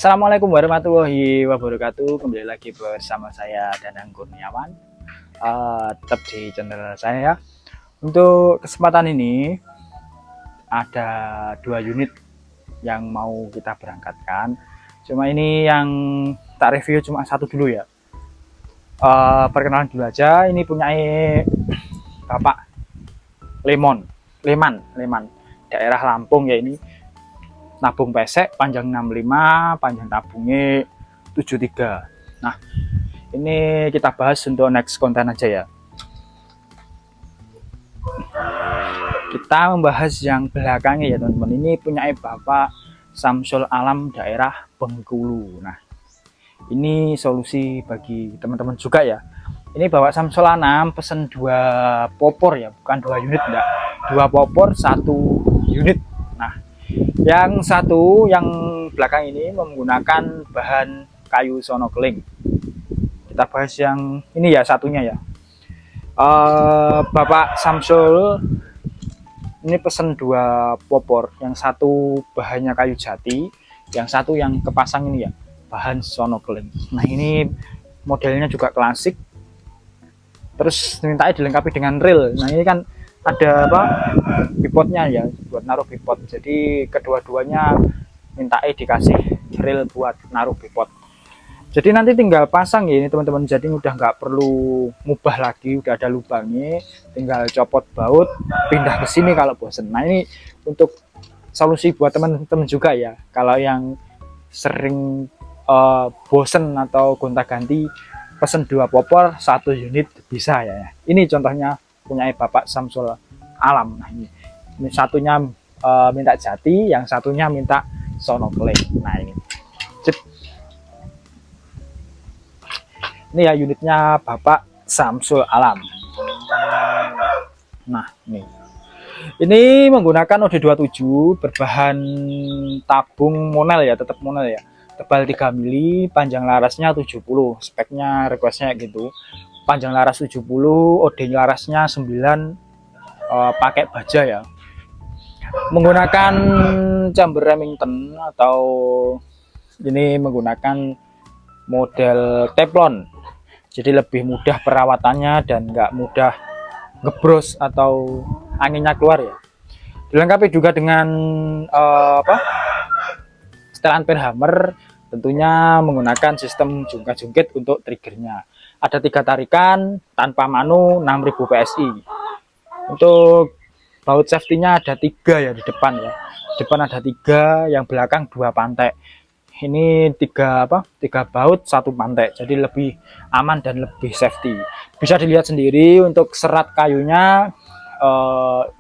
Assalamualaikum warahmatullahi wabarakatuh. Kembali lagi bersama saya Danang Kurniawan, tetap di channel saya ya. Untuk kesempatan ini ada 2 unit yang mau kita berangkatkan. Cuma ini yang tak review cuma satu dulu ya. Perkenalan dulu aja. Ini punya Bapak Leman, daerah Lampung ya ini. Tabung pesek panjang 65, panjang tabungnya 73. Nah, ini kita bahas untuk next konten aja ya. Kita membahas yang belakangnya ya teman-teman. Ini punya Bapak Samsul Alam daerah Bengkulu. Nah, ini solusi bagi teman-teman juga ya. Ini Bapak Samsul Alam pesen 2 popor ya, bukan 2 unit enggak. 2 popor 1 unit. Nah, yang satu yang belakang ini menggunakan bahan kayu sono keling. Kita bahas yang ini ya, satunya ya. Bapak Samsul ini pesen 2 popor, yang satu bahannya kayu jati, yang satu yang kepasang ini ya bahan sono keling. Nah, ini modelnya juga klasik, terus mintanya dilengkapi dengan reel. Nah, ini kan ada bipodnya ya, buat naruh bipod. Jadi kedua-duanya mintanya dikasih reel buat naruh bipod. Jadi nanti tinggal pasang ya ini teman-teman. Jadi udah nggak perlu ngubah lagi, udah ada lubangnya, tinggal copot baut, pindah ke sini kalau bosen. Nah, ini untuk solusi buat teman-teman juga ya, kalau yang sering bosen atau gonta-ganti, pesen 2 popor 1 unit bisa ya. Ini contohnya punya Bapak Samsul Alam. Nah, ini satunya minta jati, yang satunya minta sono keling. Nah, ini ya unitnya Bapak Samsul Alam. Nah, ini menggunakan OD27 berbahan tabung monel ya, tetap monel ya, tebal 3 mili, panjang larasnya 70, speknya requestnya gitu, panjang laras 70, OD larasnya 9, pakai baja ya. Menggunakan chamber Remington atau ini menggunakan model teflon, jadi lebih mudah perawatannya dan nggak mudah ngebros atau anginnya keluar ya. Dilengkapi juga dengan setelan penhammer, tentunya menggunakan sistem jungkat-jungkit untuk triggernya. Ada 3 tarikan tanpa manu 6000 PSI. Untuk baut safety-nya ada 3 ya di depan ya. Depan ada 3, yang belakang 2 pantek. Ini 3 baut 1 pantek, jadi lebih aman dan lebih safety. Bisa dilihat sendiri untuk serat kayunya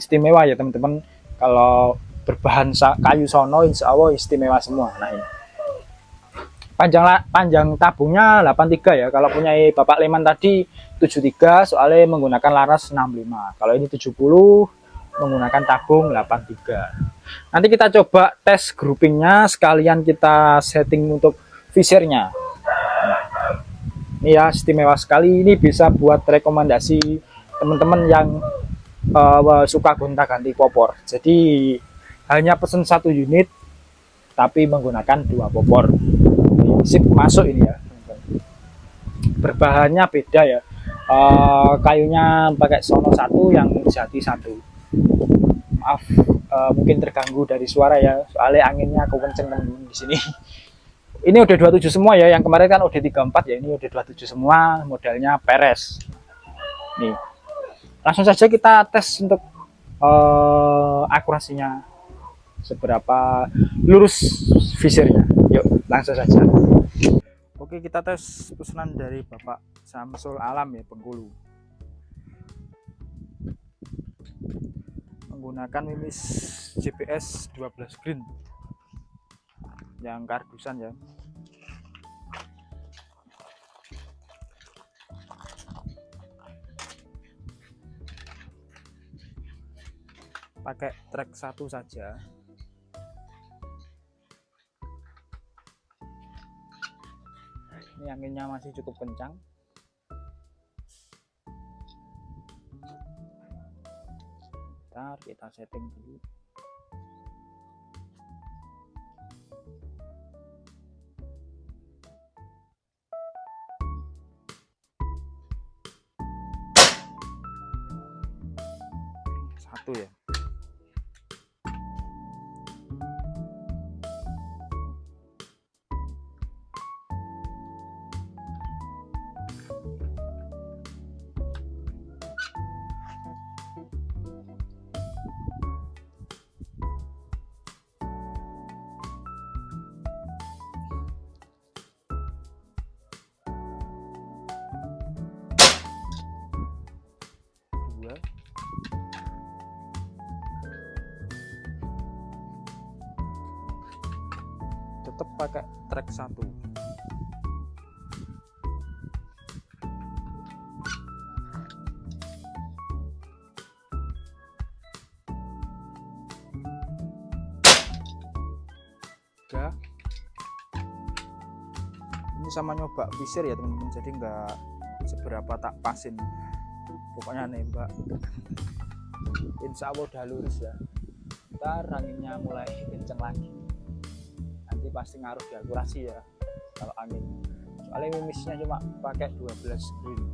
istimewa ya teman-teman. Kalau berbahan kayu sono insya Allah istimewa semua. Nah, ini panjang tabungnya 83 ya. Kalau punya Bapak Leman tadi 73, soalnya menggunakan laras 65. Kalau ini 70 menggunakan tabung 83. Nanti kita coba tes groupingnya, sekalian kita setting untuk visirnya. Ini ya, istimewa sekali. Ini bisa buat rekomendasi teman-teman yang suka gonta-ganti popor. Jadi hanya pesen 1 unit tapi menggunakan 2 popor. Sip masuk ini ya. Berbahannya beda ya. Kayunya pakai sono 1, yang jati 1. Maaf, mungkin terganggu dari suara ya, soalnya anginnya kenceng teman-teman di sini. Ini udah 27 semua ya, yang kemarin kan udah 34 ya, ini udah 27 semua, modelnya peres. Nih, langsung saja kita tes untuk akurasinya seberapa lurus visirnya. Yuk, langsung saja. Oke, kita tes pesanan dari Bapak Samsul Alam ya, Bengkulu. Menggunakan mimis GPS 12 green yang kardusan ya. Pakai track 1 saja. Ini anginnya masih cukup kencang. Bentar, kita setting dulu. Satu ya. Dua. Tetap pakai track 1. Tiga. Ini sama nyoba visir ya teman-teman, jadi nggak seberapa tak pasin, pokoknya nembak. Insya Allah udah lurus ya. Ntar anginnya mulai kenceng lagi, nanti pasti ngaruh di akurasi ya kalau angin, soalnya mimisnya cuma pakai 12 green.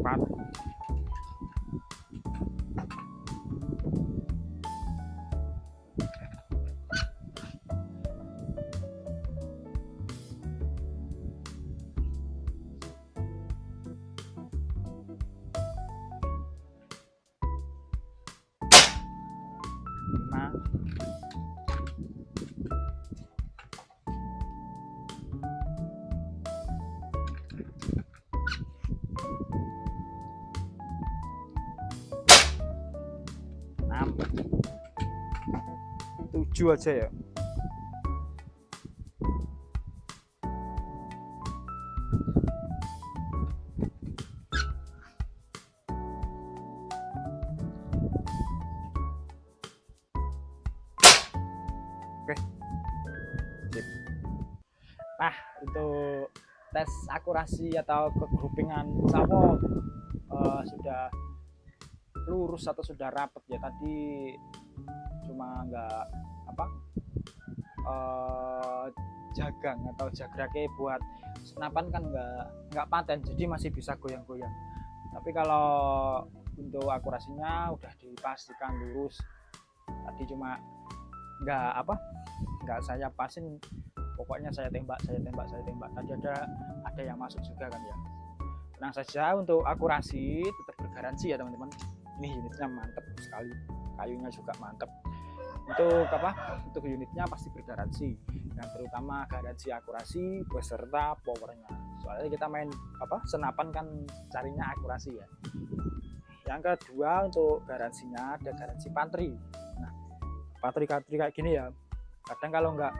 Empat. Lima. Enam. 7 aja ya. Oke. Sip. Nah, untuk tes akurasi atau kegroupingan sawo sudah lurus atau sudah rapet ya. Tadi cuma nggak apa jagang atau jagrake buat senapan kan nggak paten, jadi masih bisa goyang-goyang. Tapi kalau untuk akurasinya udah dipastikan lurus. Tadi cuma nggak saya pasin, pokoknya saya tembak. Tadi ada yang masuk juga kan ya. Tenang saja, untuk akurasi tetap bergaransi ya teman-teman. Ini unitnya mantep sekali, kayunya juga mantep. Untuk unitnya pasti bergaransi, yang terutama garansi akurasi beserta powernya. Soalnya kita main senapan kan carinya akurasi ya. Yang kedua, untuk garansinya ada garansi patri. Nah, patri kayak gini ya, kadang kalau nggak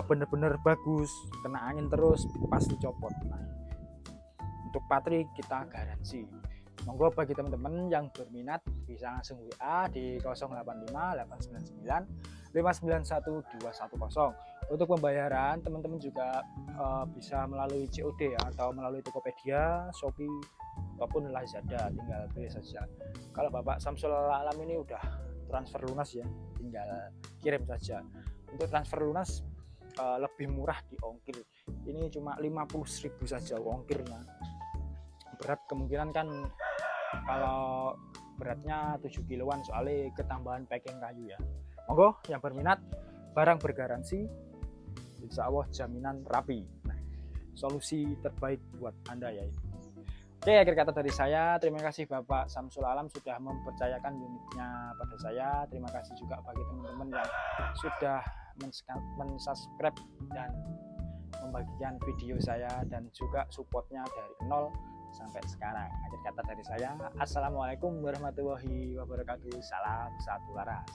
bener-bener bagus, kena angin terus pasti copot. Nah, untuk patri kita garansi. Monggo bagi teman-teman yang berminat bisa langsung WA di 085 899 591 210. Untuk pembayaran teman-teman juga bisa melalui COD ya, atau melalui Tokopedia, Shopee ataupun Lazada, tinggal pilih saja. Kalau Bapak Samsul Alam ini udah transfer lunas ya, tinggal kirim saja. Untuk transfer lunas lebih murah di ongkir, ini cuma 50.000 saja ongkirnya. Berat kemungkinan kan kalau beratnya 7 kiloan, soalnya ketambahan packing kayu ya. Monggo yang berminat, barang bergaransi, insya Allah jaminan rapi. Nah, solusi terbaik buat Anda ya. Oke, akhir kata dari saya, terima kasih Bapak Samsul Alam sudah mempercayakan unitnya pada saya. Terima kasih juga bagi teman-teman yang sudah mensubscribe dan membagikan video saya, dan juga supportnya dari nol sampai sekarang. Akhir kata dari saya, assalamualaikum warahmatullahi wabarakatuh. Salam satu laras.